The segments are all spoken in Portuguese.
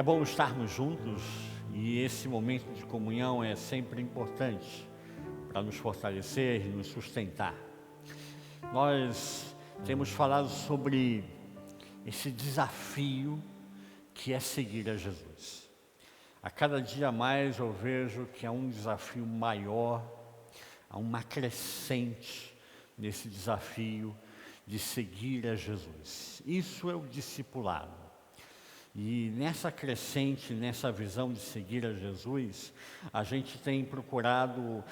É bom estarmos juntos e esse momento de comunhão é sempre importante para nos fortalecer e nos sustentar. Nós temos falado sobre esse desafio que é seguir a Jesus. A cada dia mais eu vejo que há um desafio maior, há uma crescente nesse desafio de seguir a Jesus. Isso é o discipulado. E nessa crescente, nessa visão de seguir a Jesus, a gente tem procurado,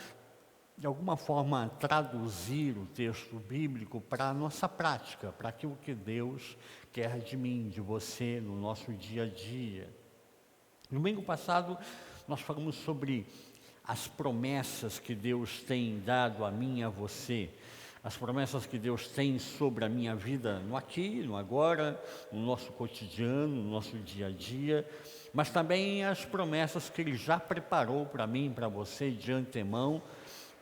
de alguma forma, traduzir o texto bíblico para a nossa prática, para aquilo que Deus quer de mim, de você, no nosso dia a dia. No domingo passado, nós falamos sobre as promessas que Deus tem dado a mim e a você, as promessas que Deus tem sobre a minha vida, no aqui, no agora, no nosso cotidiano, no nosso dia a dia, mas também as promessas que Ele já preparou para mim e para você de antemão,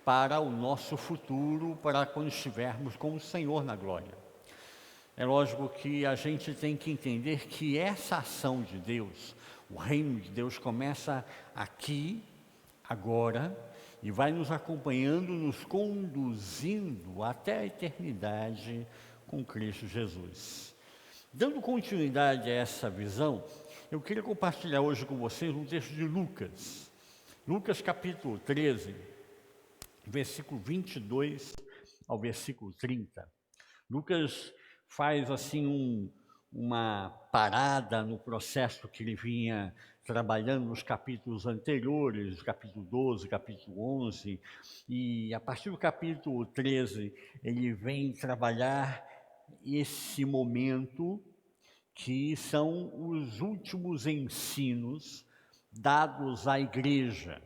para o nosso futuro, para quando estivermos com o Senhor na glória. É lógico que a gente tem que entender que essa ação de Deus, o reino de Deus começa aqui, agora, e vai nos acompanhando, nos conduzindo até a eternidade com Cristo Jesus. Dando continuidade a essa visão, eu queria compartilhar hoje com vocês um texto de Lucas. Lucas capítulo 13, versículo 22 ao versículo 30. Lucas faz assim uma parada no processo que ele vinha trabalhando nos capítulos anteriores, capítulo 12, capítulo 11, e a partir do capítulo 13 ele vem trabalhar esse momento que são os últimos ensinos dados à igreja.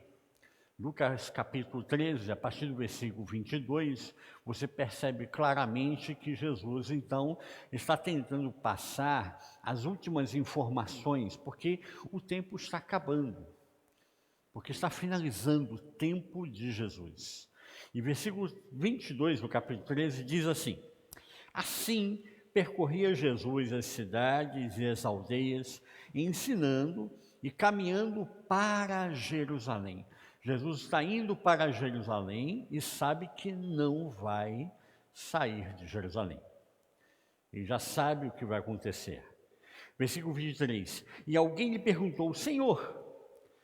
Lucas capítulo 13, a partir do versículo 22, você percebe claramente que Jesus, então, está tentando passar as últimas informações, porque o tempo está acabando, porque está finalizando o tempo de Jesus. E versículo 22 do capítulo 13 diz assim: Assim percorria Jesus as cidades e as aldeias, ensinando e caminhando para Jerusalém. Jesus está indo para Jerusalém e sabe que não vai sair de Jerusalém. Ele já sabe o que vai acontecer. Versículo 23. E alguém lhe perguntou: Senhor,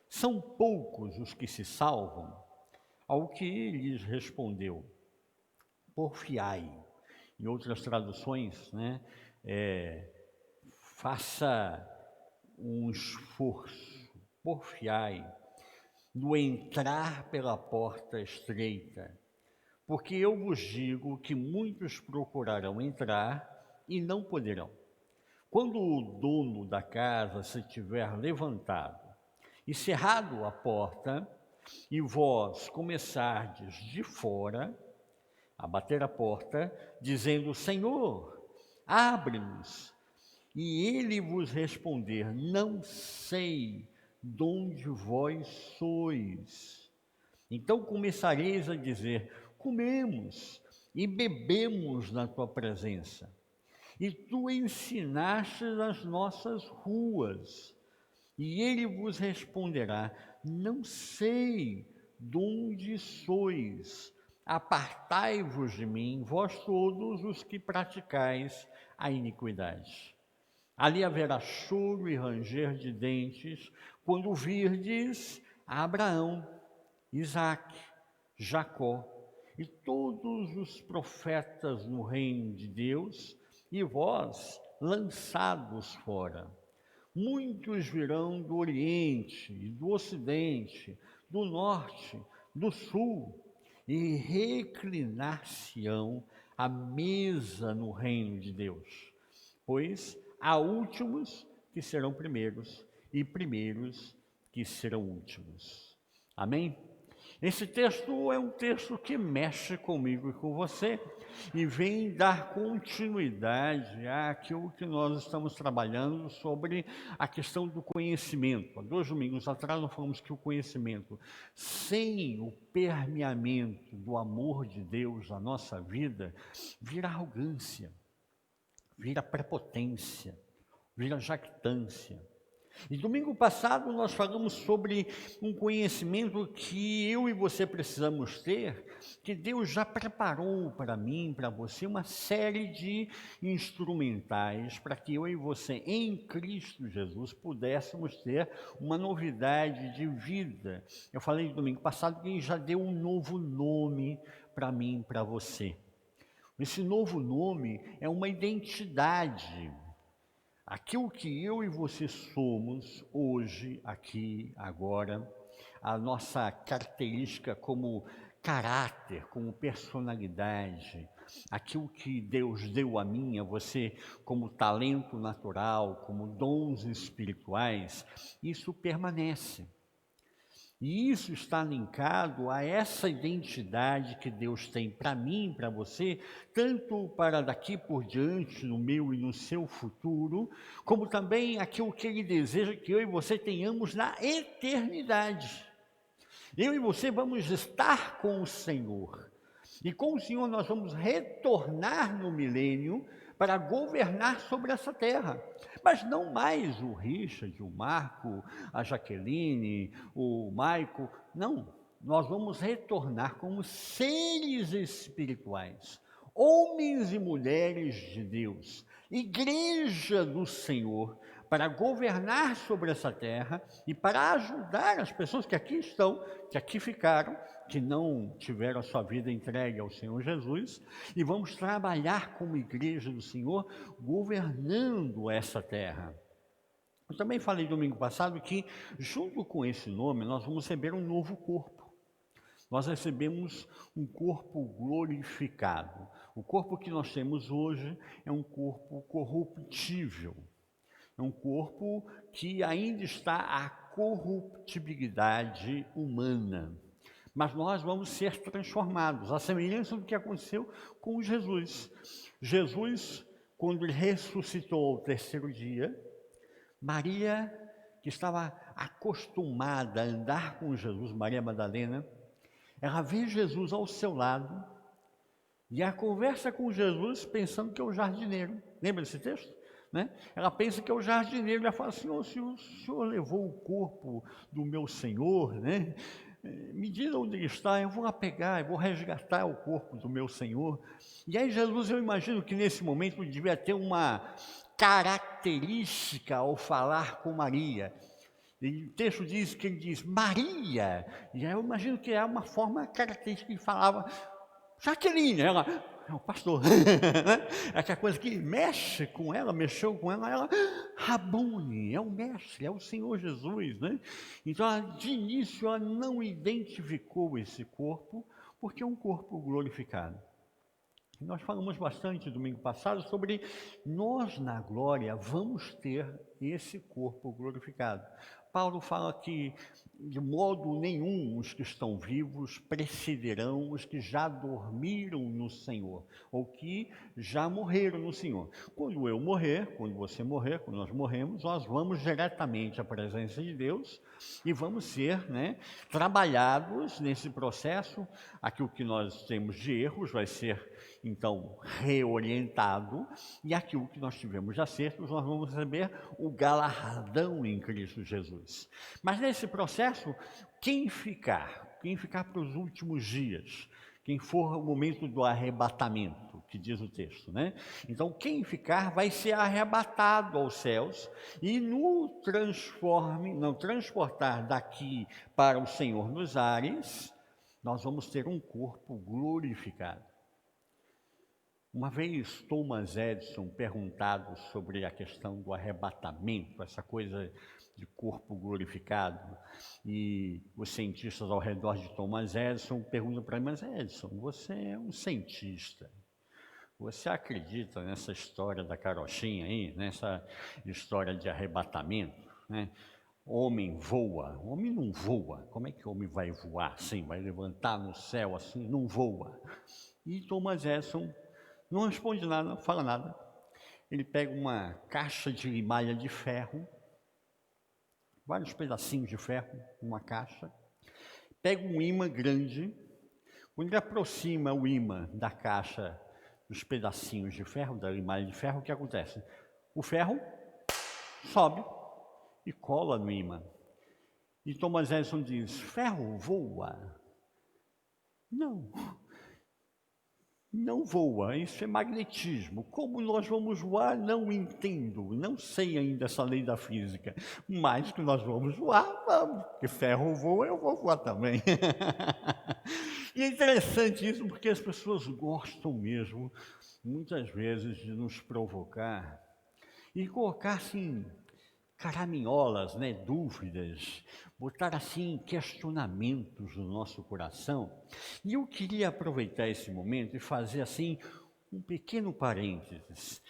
são poucos os que se salvam? Ao que ele lhes respondeu: porfiai. Em outras traduções, faça um esforço, porfiai, no entrar pela porta estreita, porque eu vos digo que muitos procurarão entrar e não poderão. Quando o dono da casa se tiver levantado e cerrado a porta, e vós começardes de fora a bater a porta, dizendo: Senhor, abre-nos, e ele vos responder: não sei de onde vós sois. Então começareis a dizer: comemos e bebemos na tua presença, e tu ensinaste as nossas ruas. E ele vos responderá: não sei de onde sois, apartai-vos de mim, vós todos os que praticais a iniquidade. Ali haverá choro e ranger de dentes, quando virdes a Abraão, Isaque, Jacó e todos os profetas no reino de Deus, e vós lançados fora. Muitos virão do Oriente e do Ocidente, do Norte, do Sul, e reclinar-se-ão à mesa no reino de Deus. Pois há últimos que serão primeiros, e primeiros que serão últimos. Amém? Esse texto é um texto que mexe comigo e com você e vem dar continuidade àquilo que nós estamos trabalhando sobre a questão do conhecimento. Há 2 domingos atrás nós falamos que o conhecimento, sem o permeamento do amor de Deus na nossa vida, vira arrogância, vira prepotência, vira jactância. E domingo passado nós falamos sobre um conhecimento que eu e você precisamos ter, que Deus já preparou para mim, para você, uma série de instrumentais para que eu e você, em Cristo Jesus, pudéssemos ter uma novidade de vida. Eu falei domingo passado que Ele já deu um novo nome para mim, para você. Esse novo nome é uma identidade. Aquilo que eu e você somos hoje, aqui, agora, a nossa característica como caráter, como personalidade, aquilo que Deus deu a mim, a você, como talento natural, como dons espirituais, isso permanece. E isso está linkado a essa identidade que Deus tem para mim, para você, tanto para daqui por diante, no meu e no seu futuro, como também aquilo que Ele deseja que eu e você tenhamos na eternidade. Eu e você vamos estar com o Senhor. E com o Senhor nós vamos retornar no milênio para governar sobre essa terra. Mas não mais o Richard, o Marco, a Jaqueline, o Maico. Não, nós vamos retornar como seres espirituais, homens e mulheres de Deus, igreja do Senhor, para governar sobre essa terra e para ajudar as pessoas que aqui estão, que aqui ficaram, que não tiveram a sua vida entregue ao Senhor Jesus, e vamos trabalhar como igreja do Senhor, governando essa terra. Eu também falei domingo passado que, junto com esse nome, nós vamos receber um novo corpo. Nós recebemos um corpo glorificado. O corpo que nós temos hoje é um corpo corruptível. É um corpo que ainda está à corruptibilidade humana. Mas nós vamos ser transformados, à semelhança do que aconteceu com Jesus. Jesus, quando ele ressuscitou ao terceiro dia, Maria, que estava acostumada a andar com Jesus, Maria Madalena, ela vê Jesus ao seu lado e a conversa com Jesus pensando que é o jardineiro. Lembra desse texto? Né? Ela pensa que é o jardineiro, ela fala assim, o senhor levou o corpo do meu Senhor, né? Me diz onde ele está, eu vou lá pegar, eu vou resgatar o corpo do meu Senhor. E aí Jesus, eu imagino que nesse momento devia ter uma característica ao falar com Maria. E o texto diz que ele diz Maria, e aí eu imagino que é uma forma característica que ele falava, Jaqueline, ela, é o pastor, é aquela coisa que mexe com ela, mexeu com ela, Rabuni, é o mestre, é o Senhor Jesus, né? Então, de início, ela não identificou esse corpo, porque é um corpo glorificado. Nós falamos bastante domingo passado sobre nós na glória vamos ter esse corpo glorificado. Paulo fala que de modo nenhum os que estão vivos precederão os que já dormiram no Senhor, ou que já morreram no Senhor. Quando eu morrer, quando você morrer, quando nós morremos, nós vamos diretamente à presença de Deus e vamos ser, trabalhados nesse processo. Aquilo que nós temos de erros vai ser então reorientado, e aquilo que nós tivemos de acertos, nós vamos receber o galardão em Cristo Jesus. Mas nesse processo, quem ficar para os últimos dias, quem for o momento do arrebatamento, que diz o texto, né? Então, quem ficar vai ser arrebatado aos céus e transportar daqui para o Senhor nos ares, nós vamos ter um corpo glorificado. Uma vez Thomas Edison, perguntado sobre a questão do arrebatamento, essa coisa de corpo glorificado, e os cientistas ao redor de Thomas Edison perguntam para ele, mas Edison, você é um cientista, você acredita nessa história da carochinha aí, nessa história de arrebatamento, né? Homem voa, homem não voa, como é que o homem vai voar assim, vai levantar no céu assim, não voa. E Thomas Edison não responde nada, não fala nada. Ele pega uma caixa de malha de ferro, vários pedacinhos de ferro, uma caixa, pega um imã grande, quando ele aproxima o imã da caixa dos pedacinhos de ferro, da malha de ferro, o que acontece? O ferro sobe e cola no ímã. E Thomas Edison diz: ferro voa? Não, não voa, isso é magnetismo. Como nós vamos voar, não entendo, não sei ainda essa lei da física, mas que nós vamos voar, vamos, porque ferro voa, eu vou voar também. E é interessante isso, porque as pessoas gostam mesmo, muitas vezes, de nos provocar e colocar assim caraminholas, né, dúvidas, botar assim questionamentos no nosso coração. E eu queria aproveitar esse momento e fazer assim um pequeno parênteses.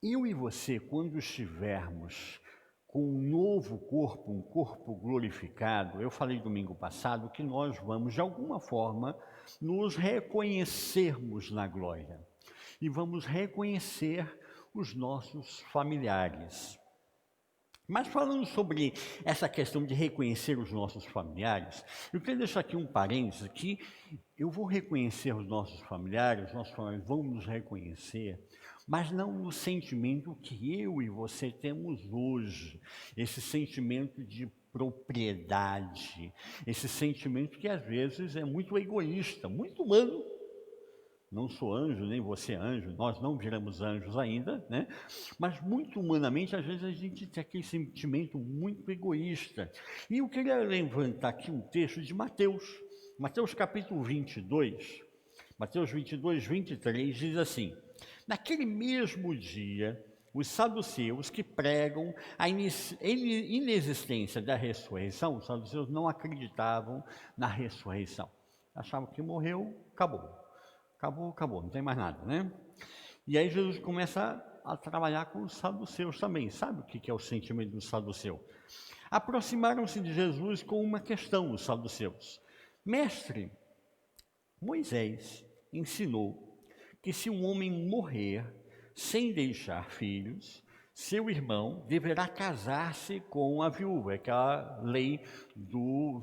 Eu e você, quando estivermos com um novo corpo, um corpo glorificado, eu falei domingo passado que nós vamos, de alguma forma, nos reconhecermos na glória. E vamos reconhecer os nossos familiares. Mas falando sobre essa questão de reconhecer os nossos familiares, eu quero deixar aqui um parênteses que eu vou reconhecer os nossos familiares vão nos reconhecer, mas não no sentimento que eu e você temos hoje, esse sentimento de propriedade, esse sentimento que às vezes é muito egoísta, muito humano. Não sou anjo, nem você é anjo, nós não viramos anjos ainda, né? Mas muito humanamente, às vezes a gente tem aquele sentimento muito egoísta. E eu queria levantar aqui um texto de Mateus, Mateus capítulo 22, Mateus 22, 23, diz assim: naquele mesmo dia, os saduceus que pregam a inexistência da ressurreição, os saduceus não acreditavam na ressurreição. Achavam que morreu, acabou. Acabou, não tem mais nada, né? E aí Jesus começa a trabalhar com os saduceus também. Sabe o que é o sentimento do saduceu? Aproximaram-se de Jesus com uma questão, os saduceus. Mestre, Moisés ensinou que se um homem morrer sem deixar filhos, seu irmão deverá casar-se com a viúva, é aquela lei do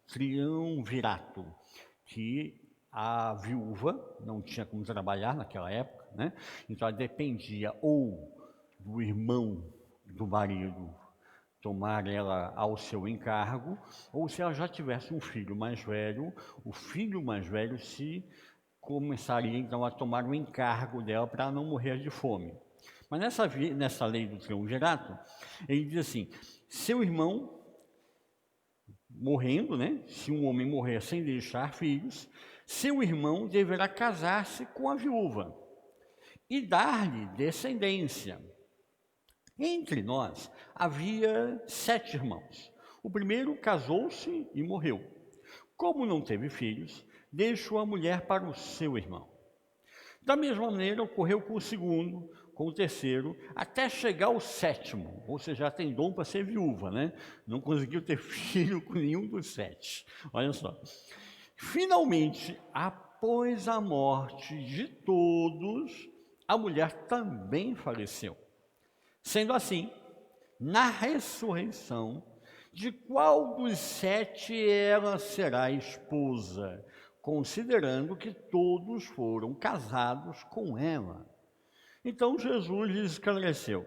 triunvirato, que a viúva não tinha como trabalhar naquela época, né? Então ela dependia ou do irmão do marido tomar ela ao seu encargo, ou se ela já tivesse um filho mais velho, o filho mais velho se começaria então a tomar o encargo dela para não morrer de fome. Mas nessa lei do triunvirato, ele diz assim: seu irmão morrendo, né? Se um homem morrer sem deixar filhos, seu irmão deverá casar-se com a viúva e dar-lhe descendência. Entre nós havia 7 irmãos. O primeiro casou-se e morreu. Como não teve filhos, deixou a mulher para o seu irmão. Da mesma maneira, ocorreu com o segundo, com o terceiro, até chegar ao 7º. Ou seja, já tem dom para ser viúva, né? Não conseguiu ter filho com nenhum dos 7. Olha só. Finalmente, após a morte de todos, a mulher também faleceu. Sendo assim, na ressurreição, de qual dos 7 ela será esposa, considerando que todos foram casados com ela? Então Jesus lhes esclareceu: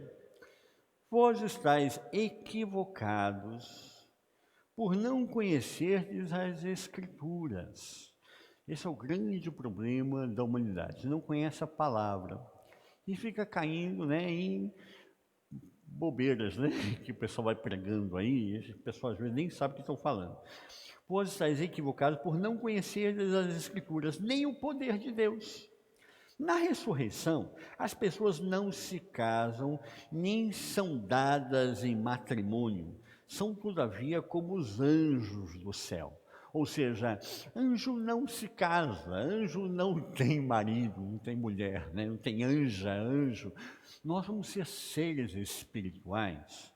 vós estáis equivocados por não conhecerdes as Escrituras. Esse é o grande problema da humanidade, não conhece a palavra e fica caindo, né, em bobeiras, né, que o pessoal vai pregando aí, e o pessoal às vezes nem sabe o que estão falando. Vós estáis equivocados por não conhecerdes as Escrituras, nem o poder de Deus. Na ressurreição, as pessoas não se casam, nem são dadas em matrimônio, são, todavia, como os anjos do céu. Ou seja, anjo não se casa, anjo não tem marido, não tem mulher, né? Não tem anjo. Nós vamos ser seres espirituais.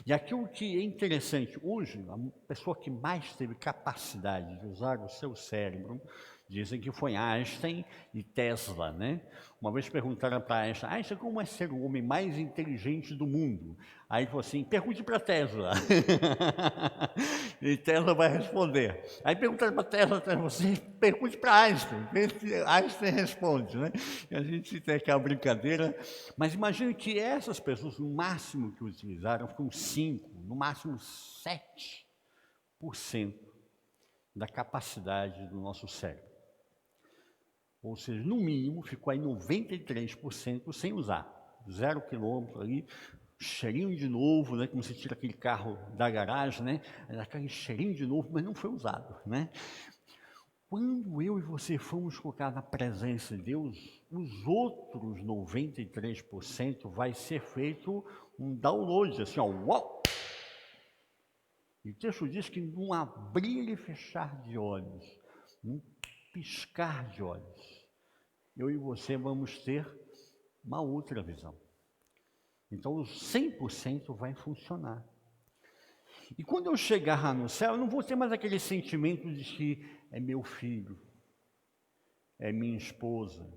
E aquilo que é interessante, hoje, a pessoa que mais teve capacidade de usar o seu cérebro, Dizem que foi Einstein e Tesla, né? Uma vez perguntaram para Einstein: Einstein, como é ser o homem mais inteligente do mundo? Aí ele falou assim: pergunte para Tesla. E Tesla vai responder. Aí perguntaram para Tesla, você pergunte para Einstein. Einstein responde, né? E a gente tem aquela brincadeira. Mas imagine que essas pessoas, no máximo que utilizaram, foram 5, no máximo 7% da capacidade do nosso cérebro. Ou seja, no mínimo, ficou aí 93% sem usar. 0 quilômetro ali, cheirinho de novo, né? Como você tira aquele carro da garagem, né? Aquele cheirinho de novo, mas não foi usado, né? Quando eu e você fomos colocar na presença de Deus, os outros 93% vai ser feito um download, assim, ó, uau! E o texto diz que num abrir e fechar de olhos, num piscar de olhos, eu e você vamos ter uma outra visão. Então, os 100% vai funcionar. E quando eu chegar lá no céu, eu não vou ter mais aquele sentimento de que é meu filho, é minha esposa,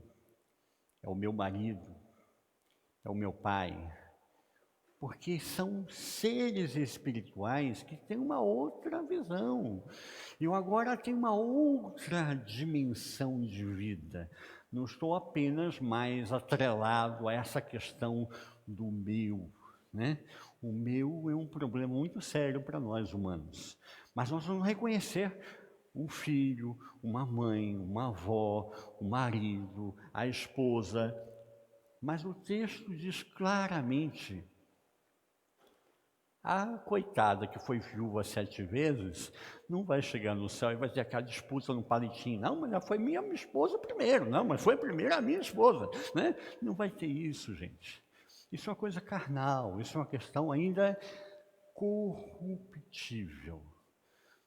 é o meu marido, é o meu pai. Porque são seres espirituais que têm uma outra visão. Eu agora tenho uma outra dimensão de vida. Não estou apenas mais atrelado a essa questão do meu, né? O meu é um problema muito sério para nós humanos. Mas nós vamos reconhecer um filho, uma mãe, uma avó, o marido, a esposa. Mas o texto diz claramente: a coitada que foi viúva 7 vezes, não vai chegar no céu e vai ter aquela disputa no palitinho. Não, mas ela foi minha esposa primeiro. Não, mas foi primeiro a minha esposa, né? Não vai ter isso, gente. Isso é uma coisa carnal, isso é uma questão ainda corruptível.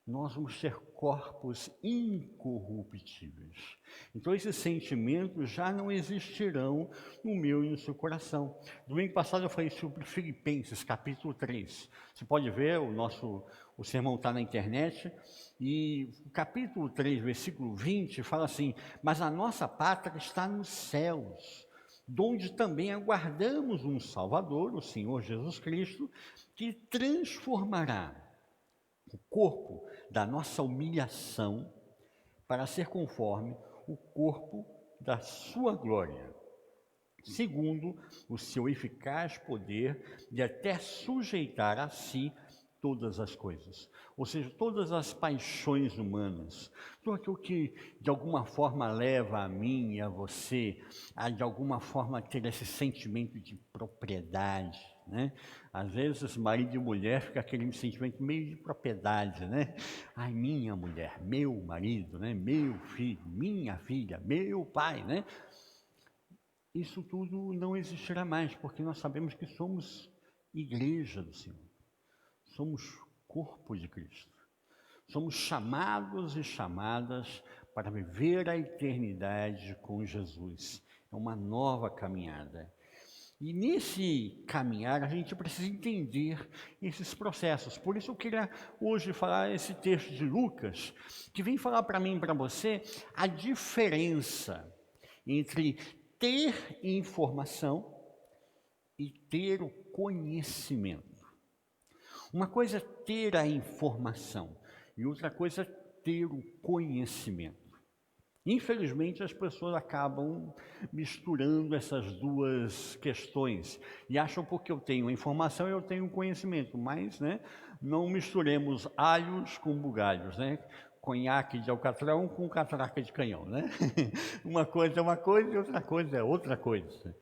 Nós vamos ter corpos incorruptíveis. Então, esses sentimentos já não existirão no meu e no seu coração. Domingo passado eu falei sobre Filipenses, capítulo 3. Você pode ver, o sermão está na internet, e o capítulo 3, versículo 20, fala assim: mas a nossa pátria está nos céus, donde também aguardamos um Salvador, o Senhor Jesus Cristo, que transformará o corpo da nossa humilhação para ser conforme o corpo da sua glória, segundo o seu eficaz poder de até sujeitar a si todas as coisas. Ou seja, todas as paixões humanas, tudo aquilo que de alguma forma leva a mim e a você a de alguma forma ter esse sentimento de propriedade, né? Às vezes marido e mulher fica aquele sentimento meio de propriedade, né? Ai, minha mulher, meu marido, né? Meu filho, minha filha, meu pai, né? Isso tudo não existirá mais, porque nós sabemos que somos igreja do Senhor. Somos corpo de Cristo. Somos chamados e chamadas para viver a eternidade com Jesus. É uma nova caminhada. E nesse caminhar a gente precisa entender esses processos. Por isso eu queria hoje falar esse texto de Lucas, que vem falar para mim e para você a diferença entre ter informação e ter o conhecimento. Uma coisa é ter a informação e outra coisa é ter o conhecimento. Infelizmente, as pessoas acabam misturando essas duas questões e acham porque eu tenho informação eu tenho conhecimento, mas, né, não misturemos alhos com bugalhos, né? Conhaque de alcatrão com catraca de canhão, né? Uma coisa é uma coisa e outra coisa é outra coisa.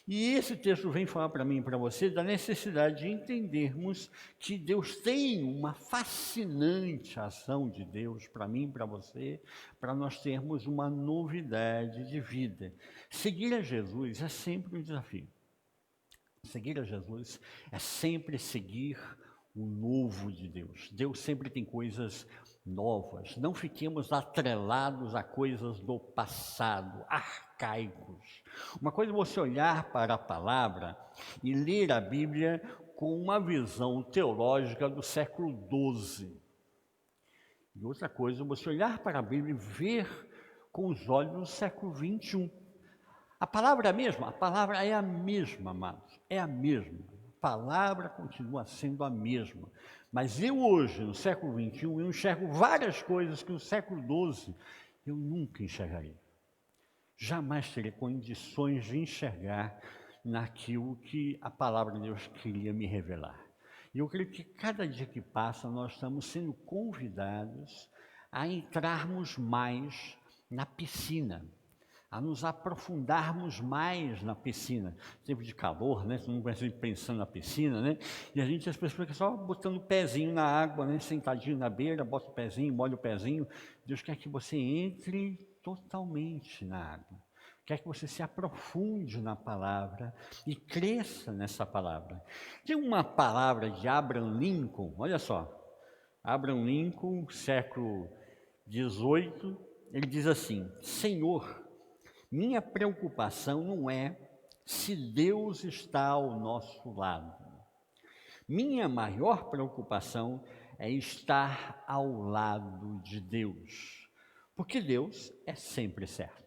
E esse texto vem falar para mim e para você da necessidade de entendermos que Deus tem uma fascinante ação de Deus para mim e para você, para nós termos uma novidade de vida. Seguir a Jesus é sempre um desafio. Seguir a Jesus é sempre seguir o novo de Deus. Deus sempre tem coisas novas. Não fiquemos atrelados a coisas do passado, arcaicos. Uma coisa é você olhar para a palavra e ler a Bíblia com uma visão teológica do século XII. E outra coisa é você olhar para a Bíblia e ver com os olhos do século XXI. A palavra é a mesma? A palavra é a mesma, amados, é a mesma. A palavra continua sendo a mesma. Mas eu hoje, no século XXI, eu enxergo várias coisas que no século XII eu nunca enxergaria. Jamais teria condições de enxergar naquilo que a palavra de Deus queria me revelar. E eu creio que cada dia que passa nós estamos sendo convidados a entrarmos mais na piscina, a nos aprofundarmos mais na piscina. Tempo de calor, né? Você não vai sempre pensando na piscina, né? E as pessoas ficam só botando o pezinho na água, né? Sentadinho na beira, bota o pezinho, molha o pezinho. Deus quer que você entre totalmente na água. Quer que você se aprofunde na palavra e cresça nessa palavra. Tem uma palavra de Abraham Lincoln, olha só. Abraham Lincoln, século XVIII, ele diz assim: Senhor, minha preocupação não é se Deus está ao nosso lado. Minha maior preocupação é estar ao lado de Deus, porque Deus é sempre certo.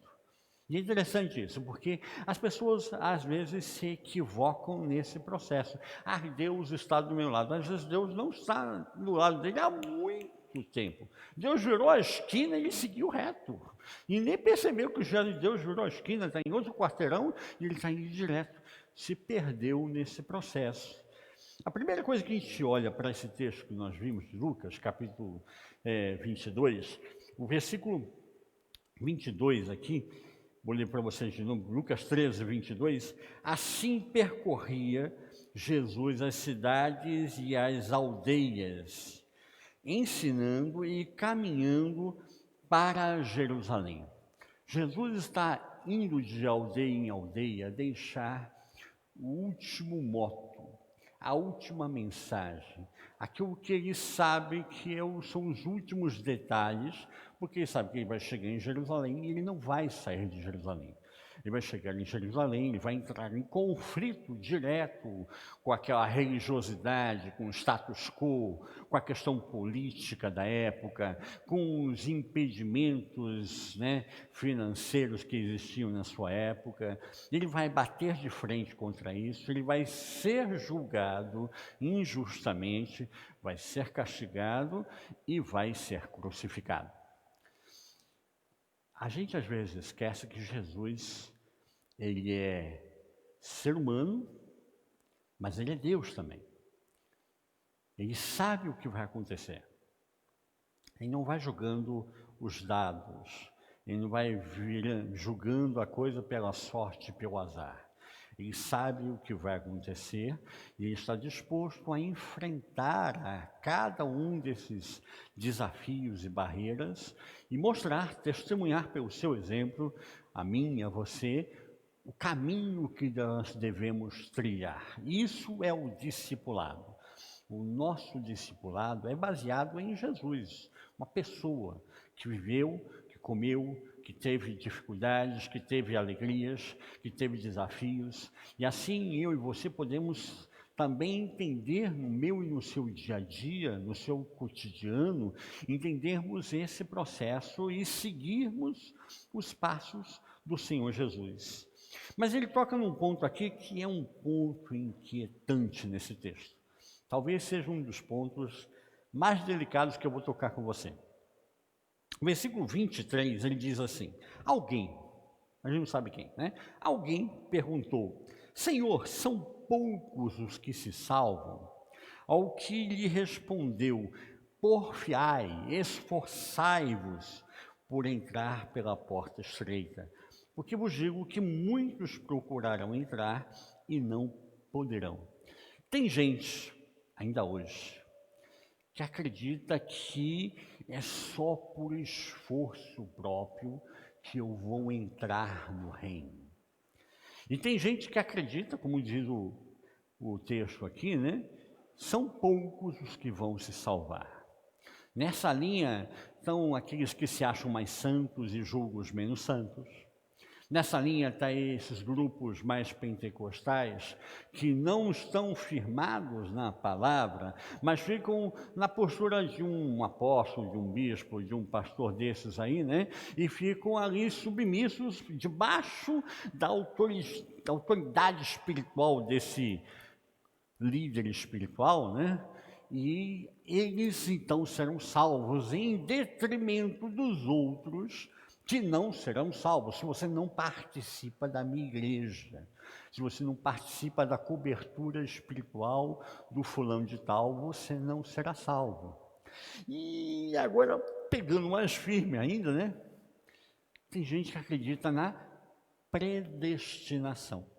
E é interessante isso, porque as pessoas às vezes se equivocam nesse processo. Ah, Deus está do meu lado. Às vezes Deus não está do lado dele há muito tempo. Deus virou a esquina e ele seguiu reto. E nem percebeu que Deus virou a esquina, está em outro quarteirão e ele está indo direto. Se perdeu nesse processo. A primeira coisa que a gente olha para esse texto que nós vimos de Lucas, capítulo 22, o versículo 22 aqui, vou ler para vocês de novo, Lucas 13, 22. Assim percorria Jesus as cidades e as aldeias, ensinando e caminhando para Jerusalém. Jesus está indo de aldeia em aldeia deixar o último moto, a última mensagem, aquilo que ele sabe que são os últimos detalhes, porque ele sabe que ele vai chegar em Jerusalém e ele não vai sair de Jerusalém. Ele vai chegar em Jerusalém, ele vai entrar em conflito direto com aquela religiosidade, com o status quo, com a questão política da época, com os impedimentos, né, financeiros que existiam na sua época. Ele vai bater de frente contra isso, ele vai ser julgado injustamente, vai ser castigado e vai ser crucificado. A gente às vezes esquece que Jesus, ele é ser humano, mas ele é Deus também. Ele sabe o que vai acontecer. Ele não vai julgando os dados, ele não vai julgando a coisa pela sorte, pelo azar. Ele sabe o que vai acontecer e ele está disposto a enfrentar a cada um desses desafios e barreiras e mostrar, testemunhar pelo seu exemplo, a mim e a você, o caminho que nós devemos trilhar. Isso é o discipulado. O nosso discipulado é baseado em Jesus, uma pessoa que viveu, que comeu, que teve dificuldades, que teve alegrias, que teve desafios. E assim eu e você podemos também entender no meu e no seu dia a dia, no seu cotidiano, entendermos esse processo e seguirmos os passos do Senhor Jesus. Mas ele toca num ponto aqui que é um ponto inquietante nesse texto. Talvez seja um dos pontos mais delicados que eu vou tocar com você. O versículo 23, ele diz assim: alguém, a gente não sabe quem, né? Alguém perguntou: Senhor, são poucos os que se salvam? Ao que lhe respondeu: porfiai, esforçai-vos por entrar pela porta estreita, porque vos digo que muitos procurarão entrar e não poderão. Tem gente, ainda hoje, que acredita que é só por esforço próprio que eu vou entrar no reino. E tem gente que acredita, como diz o texto aqui, né? São poucos os que vão se salvar. Nessa linha estão aqueles que se acham mais santos e julgam os menos santos. Nessa linha está esses grupos mais pentecostais que não estão firmados na palavra, mas ficam na postura de um apóstolo, de um bispo, de um pastor desses aí, né? E ficam ali submissos debaixo da autoridade espiritual desse líder espiritual, né? E eles então serão salvos em detrimento dos outros que não serão salvos. Se você não participa da minha igreja, se você não participa da cobertura espiritual do fulano de tal, você não será salvo. E agora, pegando mais firme ainda, né? Tem gente que acredita na predestinação.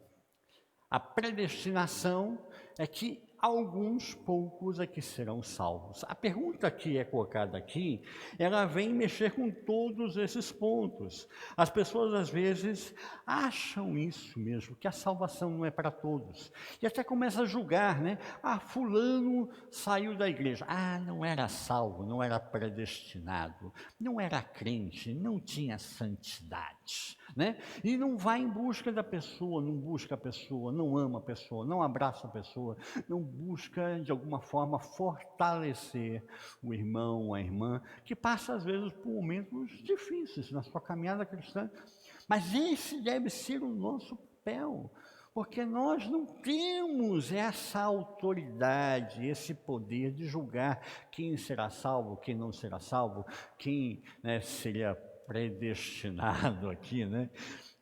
A predestinação é que alguns poucos é que serão salvos. A pergunta que é colocada aqui, ela vem mexer com todos esses pontos. As pessoas às vezes acham isso mesmo, que a salvação não é para todos. E até começa a julgar, né? Ah, fulano saiu da igreja. Ah, não era salvo, não era predestinado, não era crente, não tinha santidade, né? E não vai em busca da pessoa, não busca a pessoa, não ama a pessoa, não abraça a pessoa, não busca de alguma forma fortalecer o irmão, a irmã, que passa às vezes por momentos difíceis na sua caminhada cristã. Mas esse deve ser o nosso papel, porque nós não temos essa autoridade, esse poder de julgar quem será salvo, quem não será salvo, quem, né, seria predestinado aqui, né?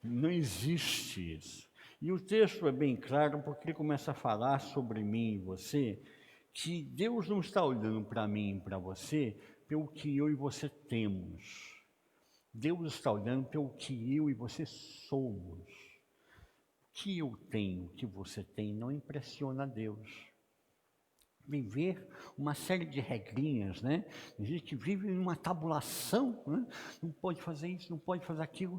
Não existe isso. E o texto é bem claro porque ele começa a falar sobre mim e você, que Deus não está olhando para mim e para você pelo que eu e você temos. Deus está olhando pelo que eu e você somos. O que eu tenho, o que você tem, não impressiona Deus. Viver uma série de regrinhas, né? A gente vive numa tabulação, né? Não pode fazer isso, não pode fazer aquilo,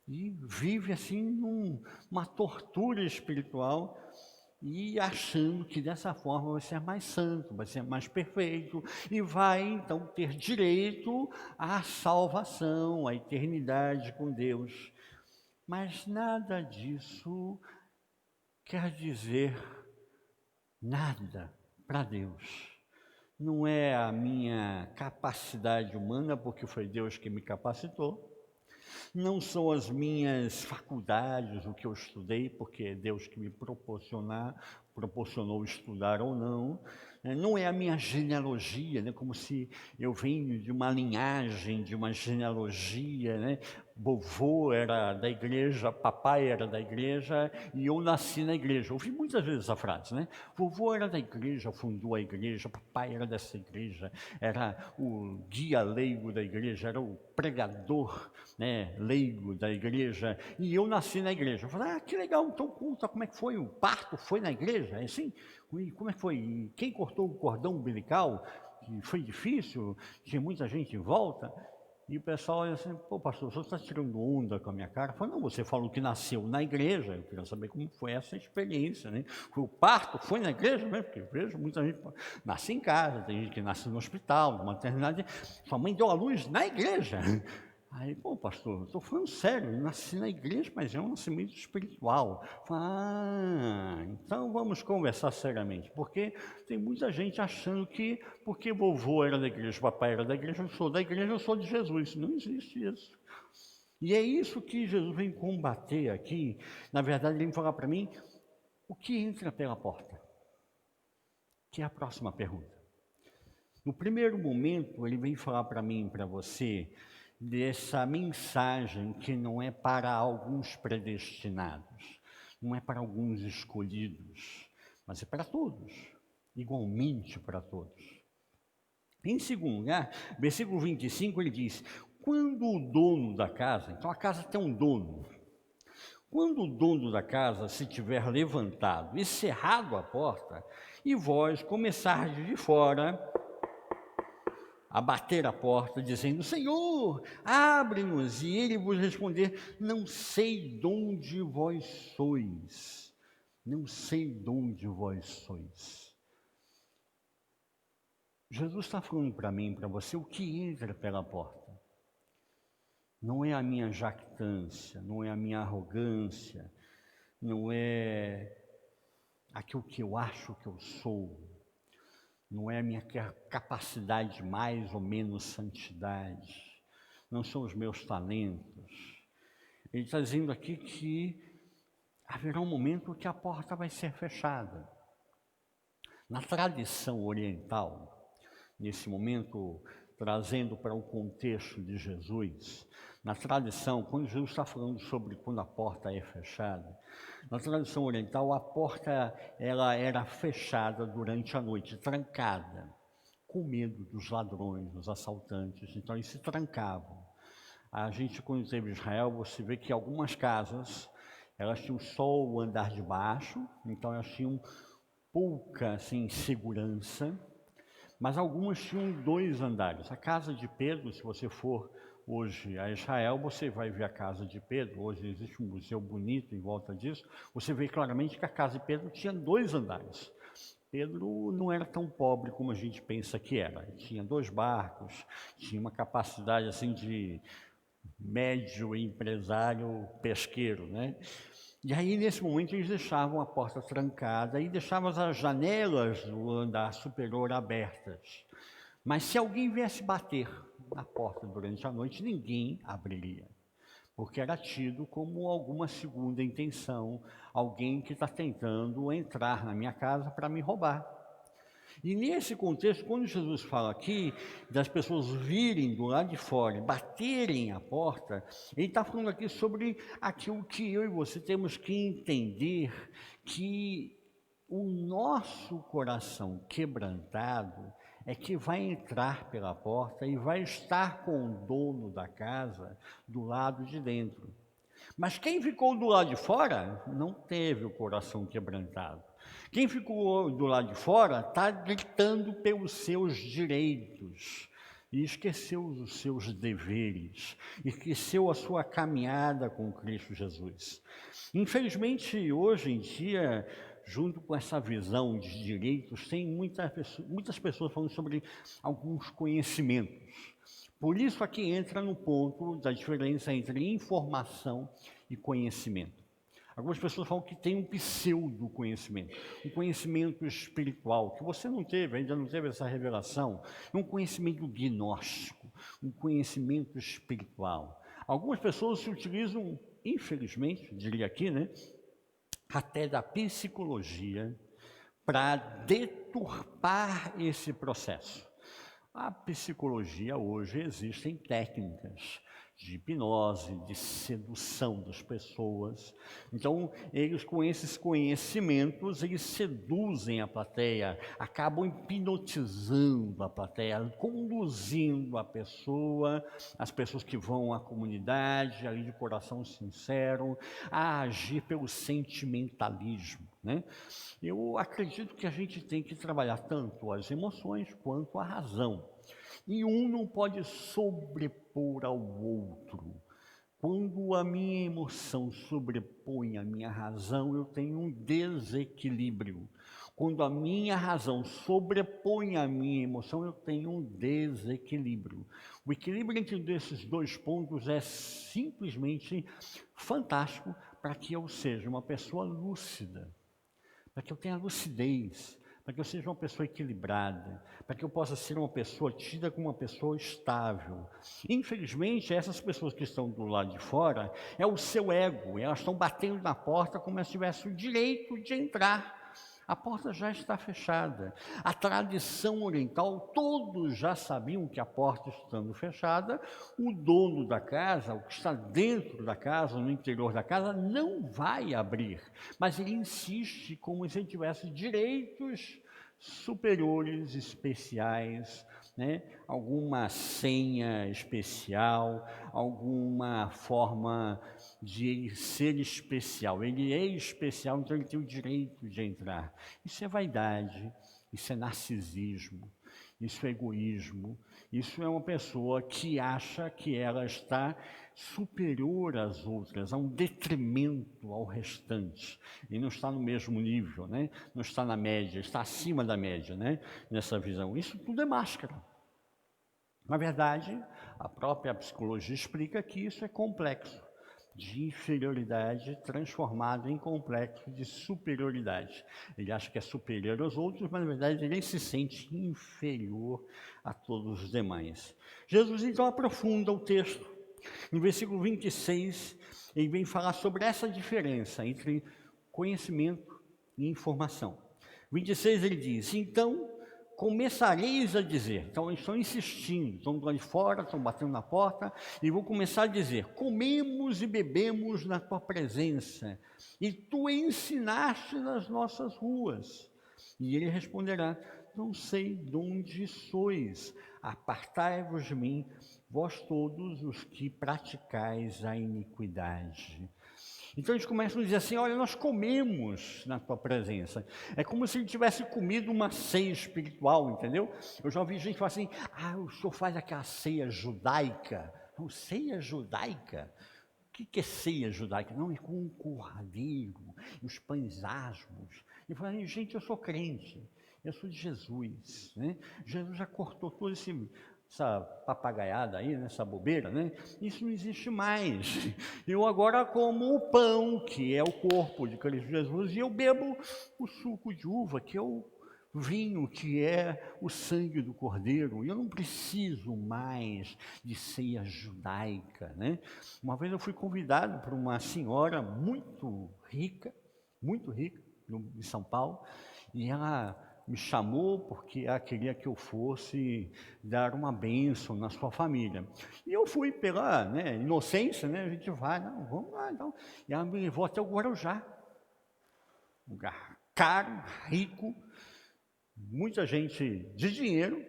e vive assim numa tortura espiritual e achando que dessa forma vai ser mais santo, vai ser mais perfeito e vai então ter direito à salvação, à eternidade com Deus. Mas nada disso quer dizer nada para Deus. Não é a minha capacidade humana, porque foi Deus que me capacitou. Não são as minhas faculdades, o que eu estudei, porque é Deus que me proporcionou estudar ou não. Não é a minha genealogia, né? Como se eu venho de uma linhagem, de uma genealogia, né? Vovô era da igreja, papai era da igreja e eu nasci na igreja. Ouvi muitas vezes essa frase, né? Vovô era da igreja, fundou a igreja, papai era dessa igreja, era o guia leigo da igreja, era o pregador, né, leigo da igreja, e eu nasci na igreja. Eu falei, que legal, então conta como é que foi, o parto foi na igreja, é assim? E como é que foi? E quem cortou o cordão umbilical? Que foi difícil, tinha muita gente em volta. E o pessoal olha assim, pô pastor, o senhor está tirando onda com a minha cara? Eu falei, não, você falou que nasceu na igreja, eu queria saber como foi essa experiência, né? O parto foi na igreja mesmo, porque eu vejo muita gente nasce em casa, tem gente que nasce no hospital, na maternidade, sua mãe deu à luz na igreja. Aí, pô pastor, estou falando sério, eu nasci na igreja, mas é um nascimento espiritual. Então vamos conversar seriamente, porque tem muita gente achando que porque vovô era da igreja, papai era da igreja, eu sou da igreja, eu sou de Jesus. Não existe isso. E é isso que Jesus vem combater aqui. Na verdade, ele vem falar para mim, o que entra pela porta? Que é a próxima pergunta. No primeiro momento, ele vem falar para mim e para você dessa mensagem que não é para alguns predestinados, não é para alguns escolhidos, mas é para todos, igualmente para todos. Em segundo lugar, versículo 25, ele diz, quando o dono da casa, então a casa tem um dono, quando o dono da casa se tiver levantado e cerrado a porta, e vós começardes de fora a bater a porta, dizendo, Senhor, abre-nos, e ele vos responder, não sei de onde vós sois, não sei de onde vós sois. Jesus está falando para mim, para você, o que entra pela porta. não é a minha jactância, não é a minha arrogância, não é aquilo que eu acho que eu sou, não é a minha capacidade de mais ou menos santidade, não são os meus talentos. Ele está dizendo aqui que haverá um momento que a porta vai ser fechada. Na tradição oriental, nesse momento, trazendo para o contexto de Jesus, na tradição, quando Jesus está falando sobre quando a porta é fechada, na tradição oriental, a porta ela era fechada durante a noite, trancada, com medo dos ladrões, dos assaltantes, então eles se trancavam. A gente, quando esteve em Israel, você vê que algumas casas, elas tinham só o andar de baixo, então elas tinham pouca assim, segurança, mas algumas tinham 2 andares. A casa de Pedro, se você for hoje a Israel, você vai ver a casa de Pedro, hoje existe um museu bonito em volta disso, você vê claramente que a casa de Pedro tinha 2 andares. Pedro não era tão pobre como a gente pensa que era, ele tinha 2 barcos, tinha uma capacidade assim de médio empresário pesqueiro, né? E aí, nesse momento, eles deixavam a porta trancada e deixavam as janelas do andar superior abertas. Mas se alguém viesse bater na porta durante a noite, ninguém abriria, porque era tido como alguma segunda intenção, alguém que está tentando entrar na minha casa para me roubar. E nesse contexto, quando Jesus fala aqui das pessoas virem do lado de fora, baterem a porta, ele está falando aqui sobre aquilo que eu e você temos que entender, que o nosso coração quebrantado é que vai entrar pela porta e vai estar com o dono da casa do lado de dentro. Mas quem ficou do lado de fora não teve o coração quebrantado. Quem ficou do lado de fora está gritando pelos seus direitos e esqueceu os seus deveres, esqueceu a sua caminhada com Cristo Jesus. Infelizmente, hoje em dia, junto com essa visão de direitos, tem muitas pessoas falando sobre alguns conhecimentos. Por isso aqui entra no ponto da diferença entre informação e conhecimento. Algumas pessoas falam que tem um pseudo-conhecimento, um conhecimento espiritual, que você não teve, ainda não teve essa revelação, um conhecimento gnóstico, um conhecimento espiritual. Algumas pessoas se utilizam, infelizmente, diria aqui, né, até da psicologia, para deturpar esse processo. A psicologia hoje existem técnicas de hipnose, de sedução das pessoas. Então, eles com esses conhecimentos, eles seduzem a plateia, acabam hipnotizando a plateia, conduzindo a pessoa, as pessoas que vão à comunidade, ali de coração sincero, a agir pelo sentimentalismo, né? Eu acredito que a gente tem que trabalhar tanto as emoções quanto a razão. E um não pode sobrepor ao outro. Quando a minha emoção sobrepõe a minha razão, eu tenho um desequilíbrio. Quando a minha razão sobrepõe a minha emoção, eu tenho um desequilíbrio. O equilíbrio entre esses 2 pontos é simplesmente fantástico para que eu seja uma pessoa lúcida, para que eu tenha lucidez, para que eu seja uma pessoa equilibrada, para que eu possa ser uma pessoa tida como uma pessoa estável. Infelizmente, essas pessoas que estão do lado de fora, é o seu ego, elas estão batendo na porta como se tivessem o direito de entrar. A porta já está fechada. A tradição oriental, todos já sabiam que a porta estando fechada, o dono da casa, o que está dentro da casa, no interior da casa, não vai abrir. Mas ele insiste como se ele tivesse direitos superiores, especiais, né? Alguma senha especial, alguma forma de ele ser especial. Ele é especial, então ele tem o direito de entrar. Isso é vaidade, isso é narcisismo, isso é egoísmo, isso é uma pessoa que acha que ela está superior às outras, a um detrimento ao restante, e não está no mesmo nível, né? Não está na média, está acima da média, né? Nessa visão. Isso tudo é máscara. Na verdade, A própria psicologia explica que isso é complexo de inferioridade transformado em complexo de superioridade. Ele acha que é superior aos outros, mas na verdade ele se sente inferior a todos os demais. Jesus então aprofunda o texto. No versículo 26, ele vem falar sobre essa diferença entre conhecimento e informação. 26 ele diz: então começareis a dizer. Então eles estão insistindo, estão lá de fora, estão batendo na porta, e vou começar a dizer: comemos e bebemos na tua presença, e tu ensinaste nas nossas ruas. E ele responderá: não sei de onde sois, apartai-vos de mim, vós todos os que praticais a iniquidade. Então eles começam a dizer assim: olha, nós comemos na tua presença. É como se ele tivesse comido uma ceia espiritual, entendeu? Eu já ouvi gente falar assim: o senhor faz aquela ceia judaica. Não, ceia judaica? O que é ceia judaica? Não, é com o cordeiro e os pães asmos. E fala: gente, eu sou crente, eu sou de Jesus, né? Jesus já cortou todo essa papagaiada aí, essa bobeira, né? Isso não existe mais. Eu agora como o pão, que é o corpo de Cristo Jesus, e eu bebo o suco de uva, que é o vinho, que é o sangue do Cordeiro. E eu não preciso mais de ceia judaica, né? Uma vez eu fui convidado por uma senhora muito rica, de São Paulo, e ela me chamou porque ela queria que eu fosse dar uma bênção na sua família. E eu fui pela inocência, a gente vai, não, vamos lá, então. E ela me levou até o Guarujá, lugar caro, rico, muita gente de dinheiro.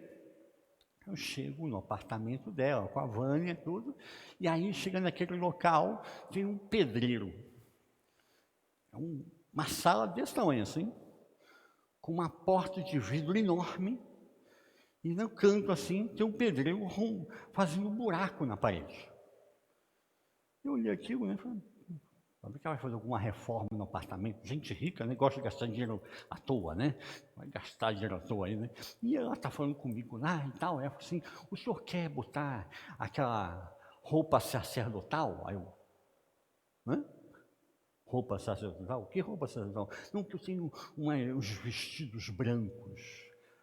Eu chego no apartamento dela, com a Vânia e tudo, e aí chegando naquele local, tem um pedreiro. É uma sala desse tamanho assim, com uma porta de vidro enorme, e no canto assim tem um pedreiro fazendo um buraco na parede. Eu olhei aquilo, né, falei: sabe que ela vai fazer alguma reforma no apartamento? Gente rica, né, gosta de gastar dinheiro à toa, né? Vai gastar dinheiro à toa aí, né? E ela está falando comigo lá e tal, ela falou assim: o senhor quer botar aquela roupa sacerdotal? Aí eu: hã? Roupa sacerdotal? Que roupa sacerdotal? Não, que eu tenho uns vestidos brancos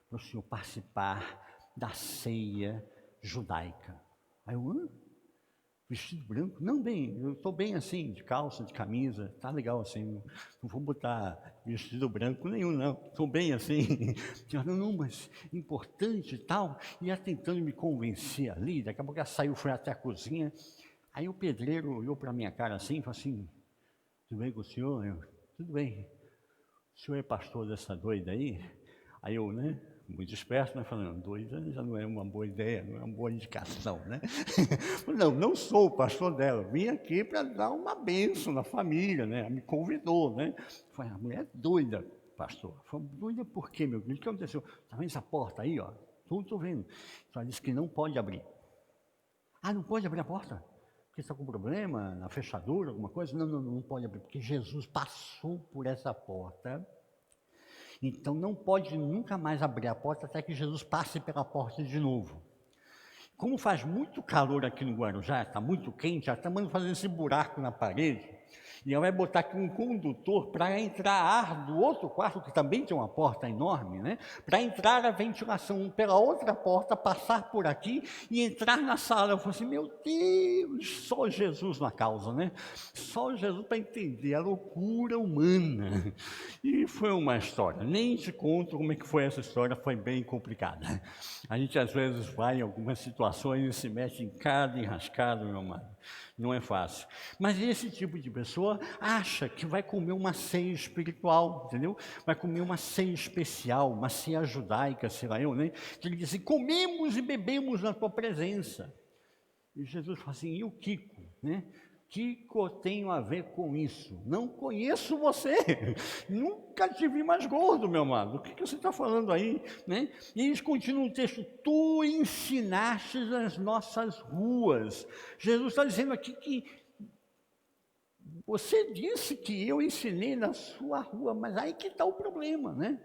para o senhor participar da ceia judaica. Aí eu: hã? Vestido branco? Não, bem, eu estou bem assim, de calça, de camisa, tá legal assim, não vou botar vestido branco nenhum, não, estou bem assim. Não, mas importante e tal. E ela tentando me convencer ali, daqui a pouco ela saiu, foi até a cozinha. Aí o pedreiro olhou para a minha cara assim e falou assim: tudo bem com o senhor? Eu: tudo bem. O senhor é pastor dessa doida aí? Aí eu, muito esperto, falando: doida já não é uma boa ideia, não é uma boa indicação, né? Não sou o pastor dela, vim aqui para dar uma bênção na família, né? Ela me convidou, né? Falei: a mulher é doida, pastor. Falei: doida por quê, meu filho? O que aconteceu? Está vendo essa porta aí, ó? Tudo estou vendo. Ela disse que não pode abrir. Não pode abrir a porta? Porque está com problema na fechadura, alguma coisa? Não pode abrir, porque Jesus passou por essa porta. Então não pode nunca mais abrir a porta até que Jesus passe pela porta de novo. Como faz muito calor aqui no Guarujá, está muito quente, ela está fazendo esse buraco na parede, e ela vai botar aqui um condutor para entrar ar do outro quarto, que também tem uma porta enorme, né? Para entrar a ventilação pela outra porta, passar por aqui e entrar na sala. Eu falei assim: meu Deus, só Jesus na causa, né? Só Jesus para entender a loucura humana. E foi uma história, nem te conto como é que foi essa história, foi bem complicada. A gente às vezes vai em algumas situações e se mete em cada enrascado, meu amado. Não é fácil. Mas esse tipo de pessoa acha que vai comer uma ceia espiritual, entendeu? Vai comer uma ceia especial, uma ceia judaica, sei lá eu, né? Que ele diz assim: comemos e bebemos na tua presença. E Jesus fala assim: e o Kiko, né? Kiko, eu tenho a ver com isso? Não conheço você, nunca te vi mais gordo, meu amado. O que você está falando aí, né? E eles continuam o texto: tu ensinaste nas nossas ruas. Jesus está dizendo aqui que você disse que eu ensinei na sua rua, mas aí que está o problema, né?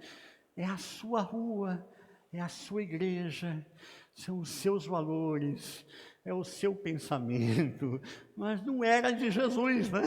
É a sua rua, é a sua igreja, são os seus valores, é o seu pensamento, mas não era de Jesus, né?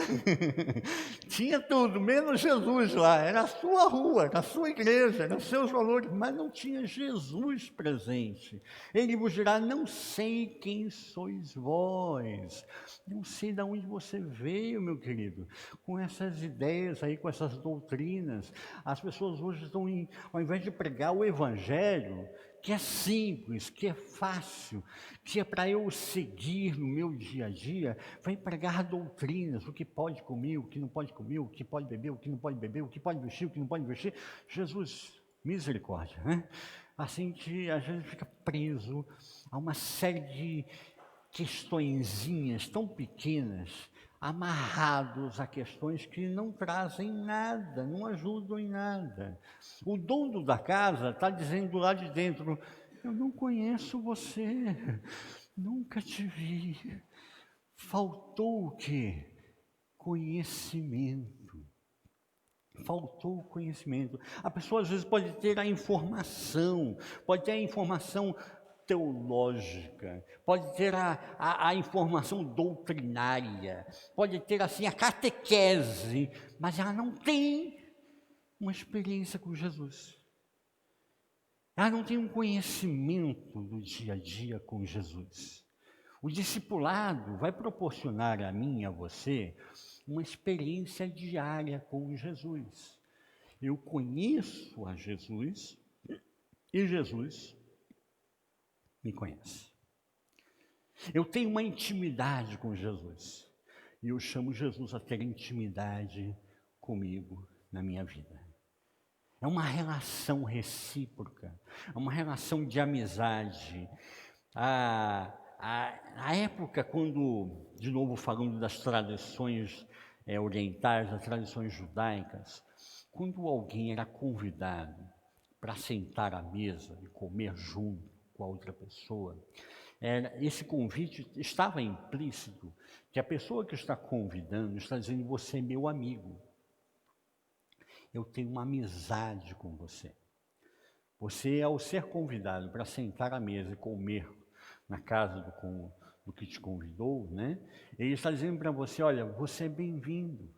Tinha tudo, menos Jesus lá, era a sua rua, era a sua igreja, eram os seus valores, mas não tinha Jesus presente. Ele vos dirá, não sei quem sois vós, não sei de onde você veio, meu querido, com essas ideias aí, com essas doutrinas. As pessoas hoje estão, ao invés de pregar o evangelho, que é simples, que é fácil, que é para eu seguir no meu dia a dia, vai pregar doutrinas, o que pode comer, o que não pode comer, o que pode beber, o que não pode beber, o que pode vestir, o que não pode vestir. Jesus, misericórdia, né? Assim que a gente fica preso a uma série de questõezinhas tão pequenas, amarrados a questões que não trazem nada, não ajudam em nada. O dono da casa está dizendo lá de dentro, eu não conheço você, nunca te vi. Faltou o quê? Conhecimento. Faltou conhecimento. A pessoa às vezes pode ter a informação, pode ter a informação teológica, pode ter a informação doutrinária, pode ter assim a catequese, mas ela não tem uma experiência com Jesus. Ela não tem um conhecimento do dia a dia com Jesus. O discipulado vai proporcionar a mim e a você uma experiência diária com Jesus. Eu conheço a Jesus e Jesus me conhece. Eu tenho uma intimidade com Jesus e eu chamo Jesus a ter intimidade comigo na minha vida. É uma relação recíproca, é uma relação de amizade. A época quando, de novo falando das tradições orientais, das tradições judaicas, quando alguém era convidado para sentar à mesa e comer junto com a outra pessoa, esse convite estava implícito que a pessoa que está convidando está dizendo, você é meu amigo, eu tenho uma amizade com você. Você, ao ser convidado para sentar à mesa e comer na casa do que te convidou, né? Ele está dizendo para você, olha, você é bem-vindo.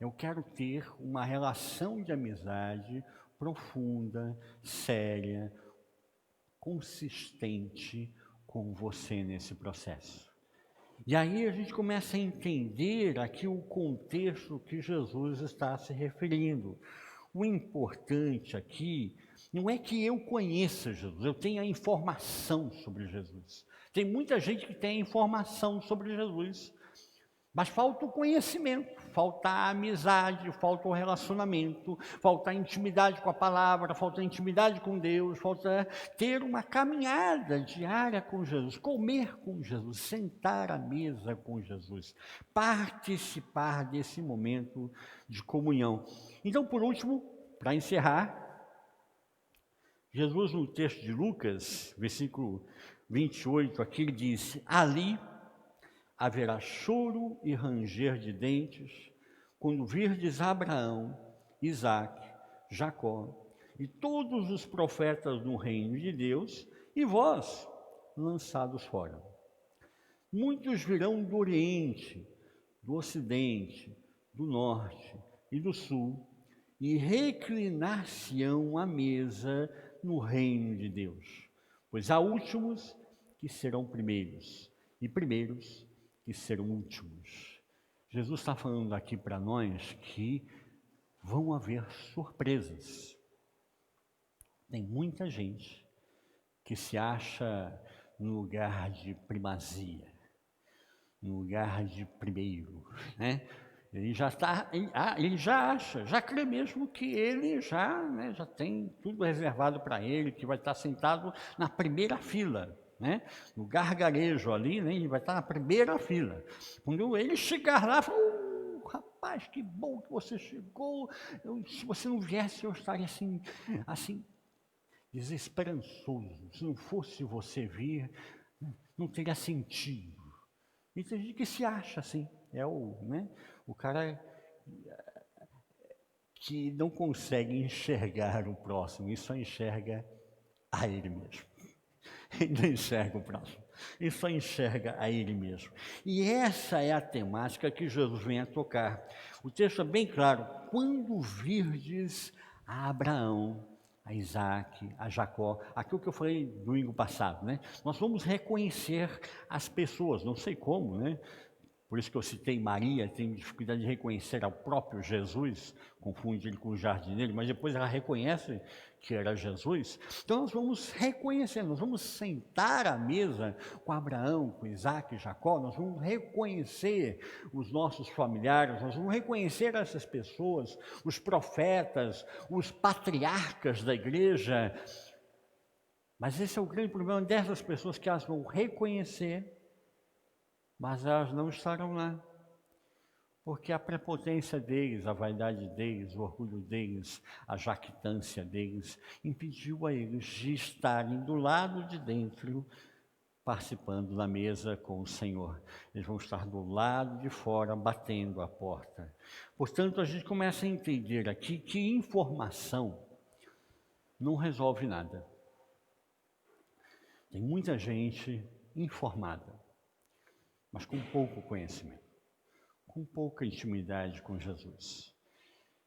Eu quero ter uma relação de amizade profunda, séria, consistente com você nesse processo. E aí a gente começa a entender aqui o contexto que Jesus está se referindo. O importante aqui não é que eu conheça Jesus, eu tenha informação sobre Jesus. Tem muita gente que tem informação sobre Jesus, mas falta o conhecimento, falta a amizade, falta o relacionamento, falta a intimidade com a palavra, falta a intimidade com Deus, falta ter uma caminhada diária com Jesus, comer com Jesus, sentar à mesa com Jesus, participar desse momento de comunhão. Então, por último, para encerrar, Jesus no texto de Lucas, versículo 28, aqui ele diz, ali haverá choro e ranger de dentes, quando virdes Abraão, Isaque, Jacó e todos os profetas no reino de Deus, e vós lançados fora. Muitos virão do Oriente, do Ocidente, do Norte e do Sul, e reclinar-se-ão à mesa no reino de Deus. Pois há últimos que serão primeiros, e primeiros que serão últimos. Jesus está falando aqui para nós que vão haver surpresas. Tem muita gente que se acha no lugar de primazia, no lugar de primeiro, né? Ele já acha, já crê mesmo que ele já tem tudo reservado para ele, que vai estar sentado na primeira fila, né? No gargarejo ali, né? Ele vai estar na primeira fila. Quando ele chegar lá, fala, rapaz, que bom que você chegou. Se você não viesse, eu estaria assim, desesperançoso. Se não fosse você vir, não teria sentido. E tem gente que se acha assim, o cara que não consegue enxergar o próximo, e só enxerga a ele mesmo. Ele não enxerga o próximo, ele só enxerga a ele mesmo. E essa é a temática que Jesus vem a tocar. O texto é bem claro: quando virdes a Abraão, a Isaac, a Jacó, aquilo que eu falei domingo passado, né? Nós vamos reconhecer as pessoas, não sei como, né? Por isso que eu citei Maria, tem dificuldade de reconhecer ao próprio Jesus, confunde ele com o jardineiro, mas depois ela reconhece que era Jesus. Então nós vamos reconhecer, nós vamos sentar à mesa com Abraão, com Isaac e Jacó, nós vamos reconhecer os nossos familiares, nós vamos reconhecer essas pessoas, os profetas, os patriarcas da igreja. Mas esse é o grande problema dessas pessoas, que elas vão reconhecer, mas elas não estarão lá, porque a prepotência deles, a vaidade deles, o orgulho deles, a jactância deles, impediu a eles de estarem do lado de dentro, participando da mesa com o Senhor. Eles vão estar do lado de fora, batendo a porta. Portanto, a gente começa a entender aqui que informação não resolve nada. Tem muita gente informada, mas com pouco conhecimento, com pouca intimidade com Jesus.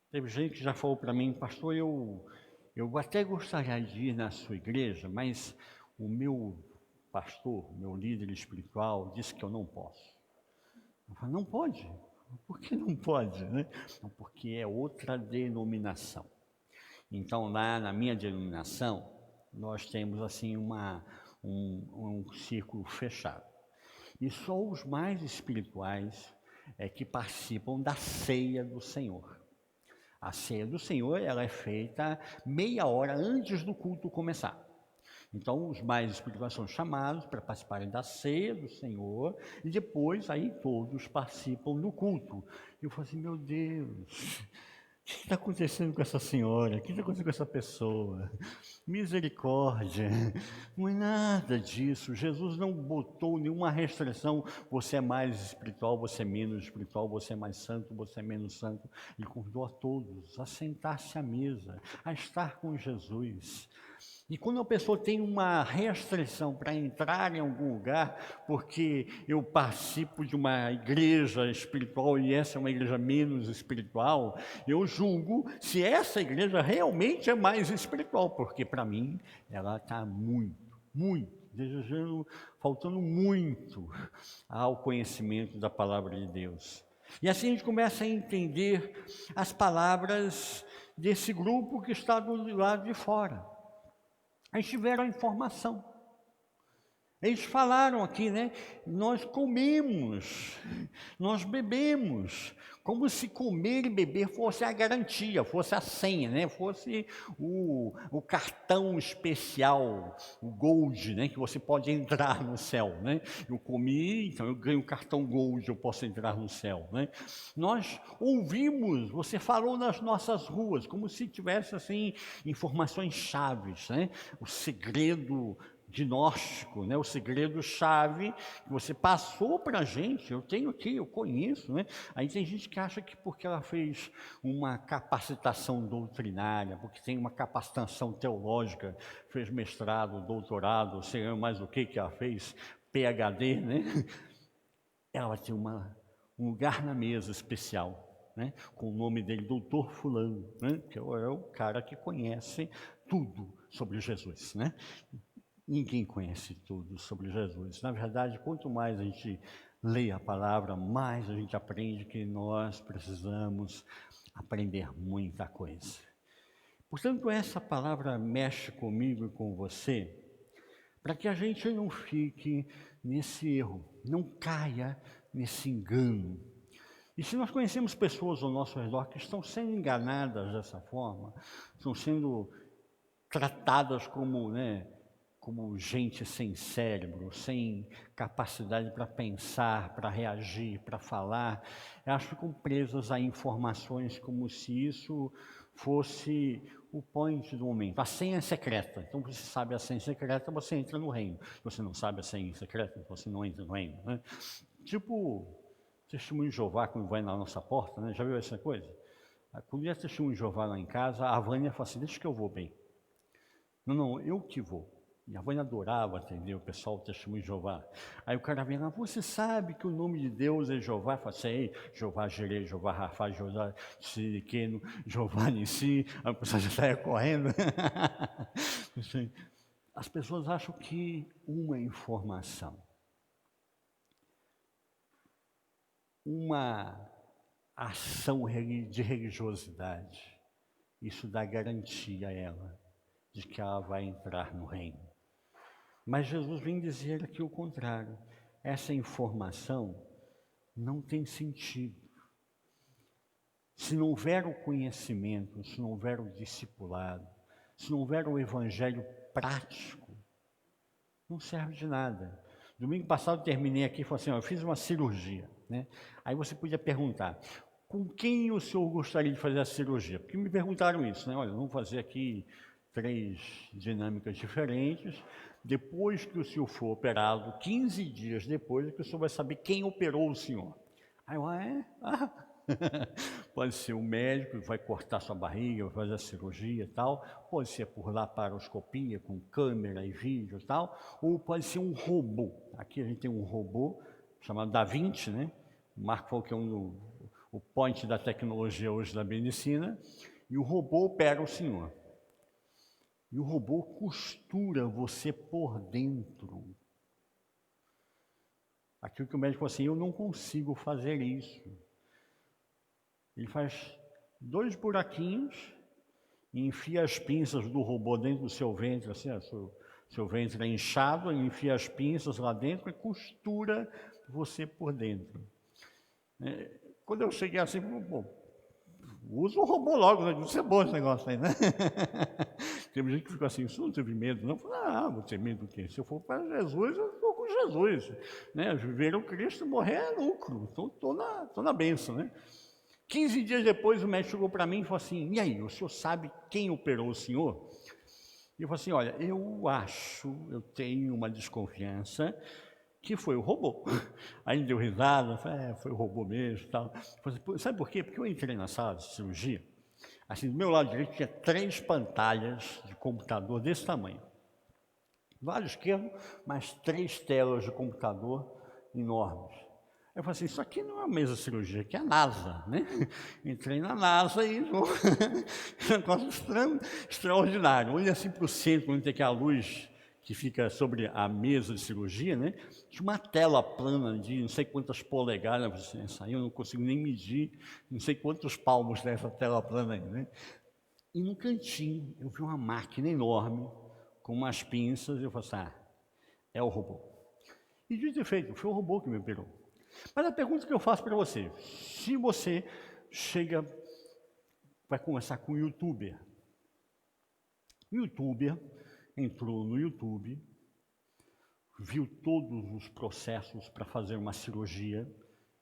Teve gente que já falou para mim: pastor, eu até gostaria de ir na sua igreja, mas o meu pastor, meu líder espiritual, disse que eu não posso. Eu falo: não pode? Por que não pode, né? Porque é outra denominação. Então, lá na minha denominação, nós temos assim um círculo fechado. E só os mais espirituais é que participam da ceia do Senhor. A ceia do Senhor, ela é feita meia hora antes do culto começar. Então, os mais espirituais são chamados para participarem da ceia do Senhor, e depois aí todos participam do culto. Eu falo assim: meu Deus, o que está acontecendo com essa senhora? O que está acontecendo com essa pessoa? Misericórdia, não é nada disso. Jesus não botou nenhuma restrição: você é mais espiritual, você é menos espiritual, você é mais santo, você é menos santo. Ele convidou a todos a sentar-se à mesa, a estar com Jesus. E quando a pessoa tem uma restrição para entrar em algum lugar, porque eu participo de uma igreja espiritual e essa é uma igreja menos espiritual, eu julgo se essa igreja realmente é mais espiritual, porque para mim ela está desejando, faltando muito ao conhecimento da palavra de Deus. E assim a gente começa a entender as palavras desse grupo que está do lado de fora. Eles tiveram a informação. Eles falaram aqui, né? Nós comemos, nós bebemos, como se comer e beber fosse a garantia, fosse a senha, né? Fosse o cartão especial, o Gold, né? Que você pode entrar no céu, né? Eu comi, então eu ganho o cartão Gold, eu posso entrar no céu, né? Nós ouvimos, você falou nas nossas ruas, como se tivesse assim informações chaves, né? O segredo gnóstico, né? O segredo-chave que você passou para a gente, eu tenho aqui, eu conheço, né? Aí tem gente que acha que porque ela fez uma capacitação doutrinária, porque tem uma capacitação teológica, fez mestrado, doutorado, sei lá mais o que ela fez, PhD, né? Ela vai ter um lugar na mesa especial, né? Com o nome dele, doutor fulano, né? Que é o cara que conhece tudo sobre Jesus, né? Ninguém conhece tudo sobre Jesus. Na verdade, quanto mais a gente lê a palavra, mais a gente aprende que nós precisamos aprender muita coisa. Portanto, essa palavra mexe comigo e com você, para que a gente não fique nesse erro, não caia nesse engano. E se nós conhecemos pessoas ao nosso redor que estão sendo enganadas dessa forma, estão sendo tratadas como, como gente sem cérebro, sem capacidade para pensar, para reagir, para falar, elas ficam presas a informações como se isso fosse o point do momento. A senha é secreta, então você sabe a senha secreta, você entra no reino. Se você não sabe a senha secreta, você não entra no reino, né? Tipo, testemunho de Jeová quando vai na nossa porta, né? Já viu essa coisa? Quando ia testemunho de Jeová lá em casa, a Vânia fala assim: deixa que eu vou bem. Não, eu que vou. Minha avó ainda adorava atender o pessoal do Testemunho de Jeová. Aí o cara vem lá, você sabe que o nome de Deus é Jeová? Eu falo assim, ei, Jeová Jireh, Jeová Rafá, Jeová Siriqueno, Jeová Nissi. Aí o pessoal já saia correndo. Assim, as pessoas acham que uma informação, uma ação de religiosidade, isso dá garantia a ela de que ela vai entrar no reino. Mas Jesus vem dizer aqui o contrário. Essa informação não tem sentido. Se não houver o conhecimento, se não houver o discipulado, se não houver o evangelho prático, não serve de nada. Domingo passado eu terminei aqui e falei assim, eu fiz uma cirurgia, né? Aí você podia perguntar, com quem o senhor gostaria de fazer a cirurgia? Porque me perguntaram isso, né? Olha, vamos fazer aqui 3 dinâmicas diferentes. Depois que o senhor for operado, 15 dias depois, é que o senhor vai saber quem operou o senhor. Aí eu, pode ser um médico que vai cortar sua barriga, vai fazer a cirurgia e tal, pode ser por laparoscopia, com câmera e vídeo e tal, ou pode ser um robô. Aqui a gente tem um robô chamado Da Vinci, né? O Marco falou que é o point da tecnologia hoje da medicina, e o robô opera o senhor. E o robô costura você por dentro. Aquilo que o médico falou assim, eu não consigo fazer isso. Ele faz 2 buraquinhos e enfia as pinças do robô dentro do seu ventre, assim, seu ventre é inchado, ele enfia as pinças lá dentro e costura você por dentro. Quando eu cheguei assim, bom, usa o robô logo, né? Isso é bom esse negócio aí, né? Tem gente que fica assim, isso não teve medo, não? Vou ter medo do quê? Se eu for para Jesus, eu estou com Jesus. Né? Viver o Cristo, morrer é lucro, então estou na bênção, né? 15 dias depois o médico chegou para mim e falou assim, e aí, o senhor sabe quem operou o senhor? E eu falei assim, olha, eu tenho uma desconfiança que foi o robô. Aí ele deu risada, falei, foi o robô mesmo e tal. Falei, sabe por quê? Porque eu entrei na sala de cirurgia, assim, do meu lado direito tinha 3 pantalhas de computador desse tamanho. Do lado esquerdo, mais 3 telas de computador enormes. Eu falei assim, isso aqui não é uma mesa de cirurgia, aqui é a NASA, né? Entrei na NASA e um negócio extraordinário. Olhei assim para o centro, onde tem aquela luz que fica sobre a mesa de cirurgia, né? Tinha uma tela plana de não sei quantas polegadas, essa aí eu não consigo nem medir, não sei quantos palmos dessa tela plana aí, né? E no cantinho eu vi uma máquina enorme, com umas pinças, e eu falei assim, é o robô. E dito e feito, foi o robô que me operou. Mas a pergunta que eu faço para você, se você vai conversar com um youtuber, o youtuber entrou no YouTube, viu todos os processos para fazer uma cirurgia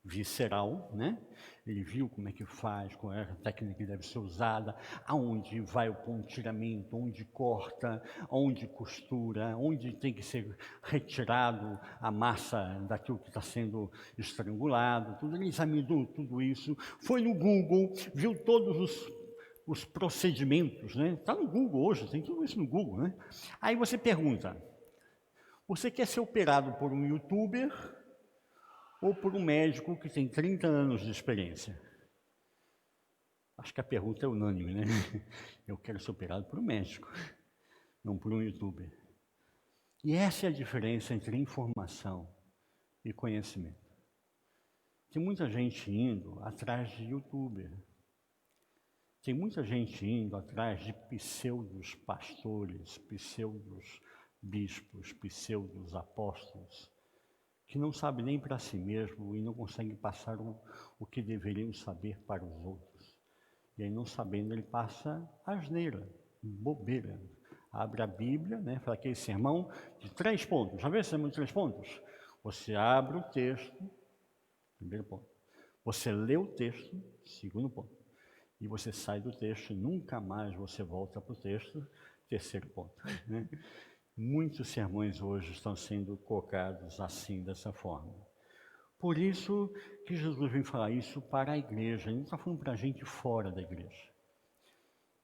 visceral, né? Ele viu como é que faz, qual é a técnica que deve ser usada, aonde vai o pontilhamento, onde corta, onde costura, onde tem que ser retirado a massa daquilo que está sendo estrangulado, tudo. Ele examinou tudo isso, foi no Google, viu todos os procedimentos, né? Está no Google hoje, tem tudo isso no Google, né? Aí você pergunta, você quer ser operado por um youtuber ou por um médico que tem 30 anos de experiência? Acho que a pergunta é unânime, né? Eu quero ser operado por um médico, não por um youtuber. E essa é a diferença entre informação e conhecimento. Tem muita gente indo atrás de youtuber. Tem muita gente indo atrás de pseudos pastores, pseudos bispos, pseudos apóstolos, que não sabe nem para si mesmo e não consegue passar o que deveriam saber para os outros. E aí, não sabendo, ele passa asneira, bobeira. Abre a Bíblia, né, fala aquele sermão de 3 pontos. Já viu esse sermão de 3 pontos? Você abre o texto, primeiro ponto. Você lê o texto, segundo ponto. E você sai do texto e nunca mais você volta para o texto, terceiro ponto. Né? Muitos sermões hoje estão sendo colocados assim, dessa forma. Por isso que Jesus vem falar isso para a igreja, ele não está falando para a gente fora da igreja.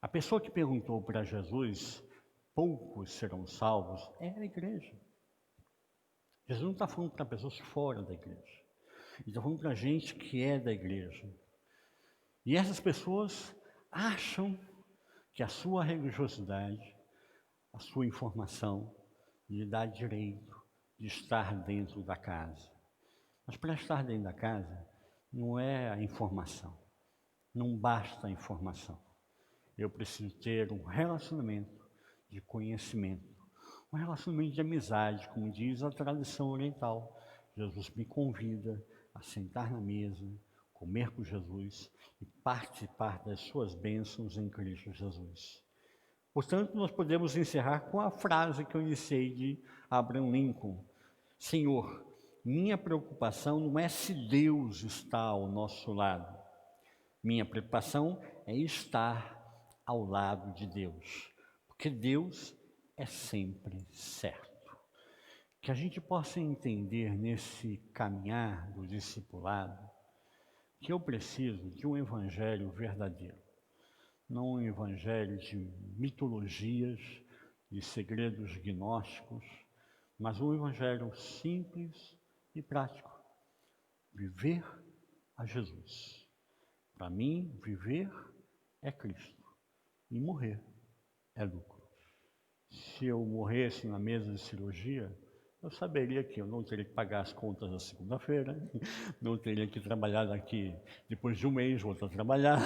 A pessoa que perguntou para Jesus, poucos serão salvos, é a igreja. Jesus não está falando para pessoas fora da igreja. Ele está falando para gente que é da igreja. E essas pessoas acham que a sua religiosidade, a sua informação, lhe dá direito de estar dentro da casa. Mas para estar dentro da casa, não é a informação. Não basta a informação. Eu preciso ter um relacionamento de conhecimento, um relacionamento de amizade, como diz a tradição oriental. Jesus me convida a sentar na mesa, comer com Jesus e participar das suas bênçãos em Cristo Jesus. Portanto, nós podemos encerrar com a frase que eu iniciei de Abraham Lincoln: Senhor, minha preocupação não é se Deus está ao nosso lado. Minha preocupação é estar ao lado de Deus, porque Deus é sempre certo. Que a gente possa entender nesse caminhar do discipulado que eu preciso de um evangelho verdadeiro, não um evangelho de mitologias, de segredos gnósticos, mas um evangelho simples e prático. Viver a Jesus. Para mim, viver é Cristo e morrer é lucro. Se eu morresse na mesa de cirurgia, eu saberia que eu não teria que pagar as contas na segunda-feira, não teria que trabalhar daqui, depois de um mês, voltar a trabalhar.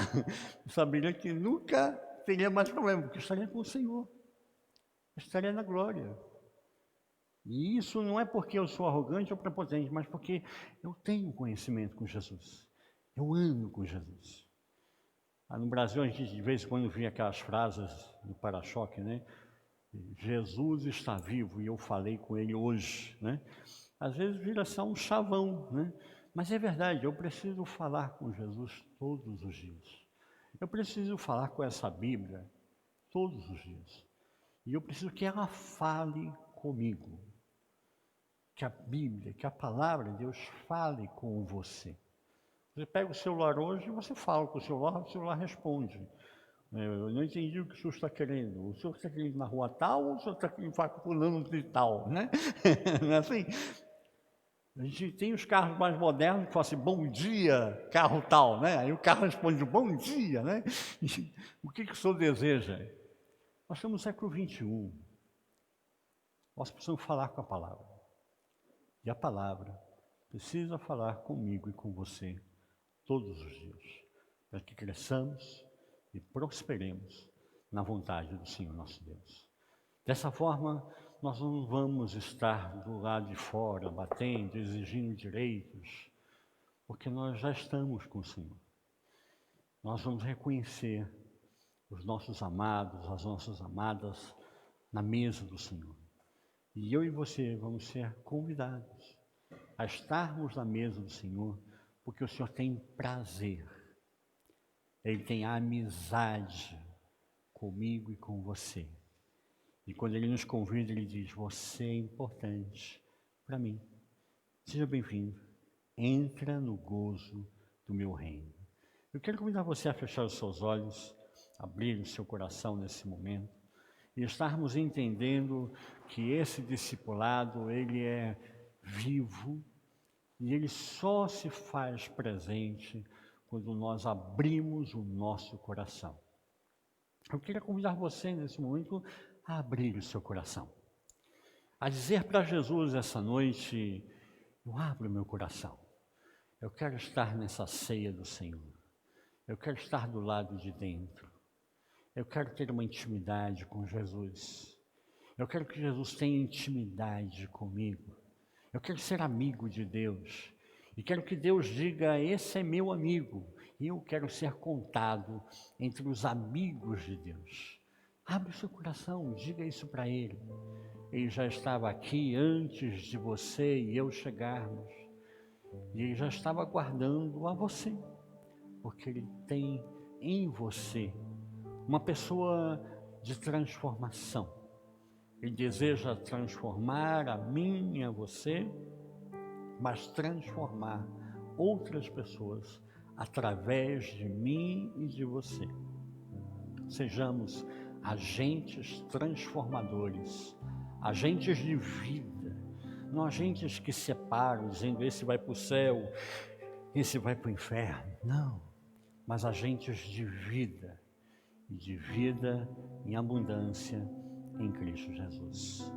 Eu saberia que nunca teria mais problema, porque estaria com o Senhor, estaria na glória. E isso não é porque eu sou arrogante ou prepotente, mas porque eu tenho conhecimento com Jesus. Eu ando com Jesus. No Brasil, a gente de vez em quando via aquelas frases no para-choque, né? Jesus está vivo e eu falei com ele hoje, né? Às vezes vira só um chavão, né? Mas é verdade, eu preciso falar com Jesus todos os dias. Eu preciso falar com essa Bíblia todos os dias. E eu preciso que ela fale comigo. Que a Bíblia, que a palavra de Deus fale com você. Você pega o celular hoje e você fala com o celular responde. Eu não entendi o que o senhor está querendo. O senhor está querendo ir na rua tal ou o senhor está querendo falar com fulano de tal, né? Não é assim? A gente tem os carros mais modernos que falam assim, bom dia, carro tal, né? Aí o carro responde, bom dia, né? E o que o senhor deseja? Nós estamos no século XXI. Nós precisamos falar com a palavra. E a palavra precisa falar comigo e com você todos os dias, para que cresçamos e prosperemos na vontade do Senhor nosso Deus. Dessa forma, nós não vamos estar do lado de fora, batendo, exigindo direitos, porque nós já estamos com o Senhor. Nós vamos reconhecer os nossos amados, as nossas amadas na mesa do Senhor. E eu e você vamos ser convidados a estarmos na mesa do Senhor, porque o Senhor tem prazer. Ele tem amizade comigo e com você. E quando Ele nos convida, Ele diz, você é importante para mim. Seja bem-vindo. Entra no gozo do meu reino. Eu quero convidar você a fechar os seus olhos, abrir o seu coração nesse momento e estarmos entendendo que esse discipulado, ele é vivo e ele só se faz presente quando nós abrimos o nosso coração. Eu queria convidar você nesse momento a abrir o seu coração, a dizer para Jesus essa noite, eu abro meu coração, eu quero estar nessa ceia do Senhor, eu quero estar do lado de dentro, eu quero ter uma intimidade com Jesus, eu quero que Jesus tenha intimidade comigo, eu quero ser amigo de Deus, e quero que Deus diga, esse é meu amigo, e eu quero ser contado entre os amigos de Deus. Abre o seu coração, diga isso para Ele. Ele já estava aqui antes de você e eu chegarmos, e Ele já estava aguardando a você, porque Ele tem em você uma pessoa de transformação. Ele deseja transformar a mim e a você, mas transformar outras pessoas através de mim e de você. Sejamos agentes transformadores, agentes de vida, não agentes que separam, dizendo esse vai para o céu, esse vai para o inferno, não, mas agentes de vida, e de vida em abundância em Cristo Jesus.